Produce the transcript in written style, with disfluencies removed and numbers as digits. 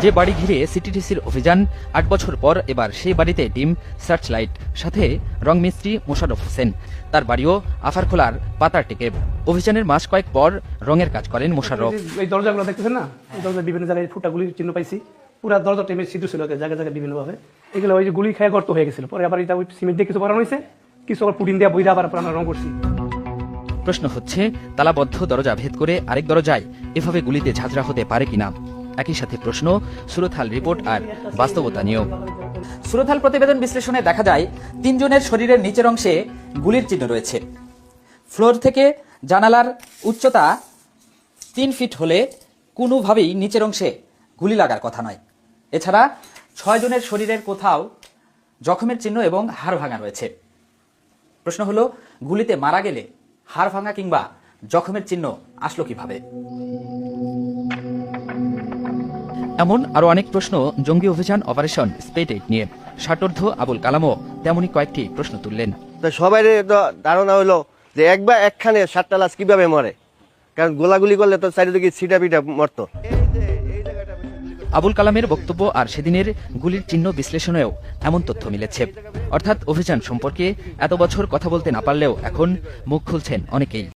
যে বাড়ি ঘিরে সিটিডিসির অভিযান ৮ বছর পর এবার সেই বাড়িতে টিম সার্চলাইট, সাথে রং মিস্ত্রি মোশাররফ হোসেন। তার বাড়িও আফারখোলার পাতার টেকে। অভিযানের মাস কয়েক পর রঙের কাজ করেন মোশাররফ। এই দরজাগুলো দেখতেছেন না, এই দরজা বিভিন্ন জায়গায় ফুটাগুলির চিহ্ন পাইছি। পুরা দরজা টেমে সিদ্ধ ছিল জায়গায় জায়গায় বিভিন্নভাবে। এগুলো ওই যে গুলি খেয়ে গর্ত হয়ে গেছিল, পরে আবার এটা ওই সিমেন্ট দিয়ে কিছু বানানো হয়েছে, কিছু আবার পুডিন দিয়ে বইরা আবার আমরা রং করছি। প্রশ্ন হচ্ছে, তালাবদ্ধ দরজা ভেদ করে আরেক দরজায় এভাবে গুলিতে ঝাঁঝরা হতে পারে কিনা। একই সাথে প্রশ্ন সুরতহাল রিপোর্ট আর বাস্তবতা নিয়েও। সুরতহাল প্রতিবেদন বিশ্লেষণে দেখা যায় ৩ জনের শরীরের নিচের অংশে গুলির চিহ্ন রয়েছে। ফ্লোর থেকে জানালার উচ্চতা ৩ ফিট হলে কোনোভাবেই নিচের অংশে গুলি লাগার কথা নয়। এছাড়া ৬ জনের শরীরের কোথাও জখমের চিহ্ন এবং হাড় ভাঙা রয়েছে। প্রশ্ন হলো, গুলিতে মারা গেলে হাড় ভাঙা কিংবা জখমের চিহ্ন আসলো কিভাবে? এমন আরো অনেক প্রশ্ন জঙ্গি অভিযান অপারেশন স্পেড ৮ নিয়ে। ষাটোর্ধ আবুল কালামও তেমনই কয়েকটি প্রশ্ন তুললেন। সবাই ধারণা হলো যে একখানে 7টা লাশ কিভাবে মরে, কারণ গোলাগুলি করলে তো চারিদিকে ছিটা পিটা মরতো। আবুল কালামের বক্তব্য আর সেদিনের গুলির চিহ্ন বিশ্লেষণেও এমন তথ্য মিলেছে। অর্থাৎ অভিযান সম্পর্কে এত বছর কথা বলতে না পারলেও এখন মুখ খুলছেন অনেকেই।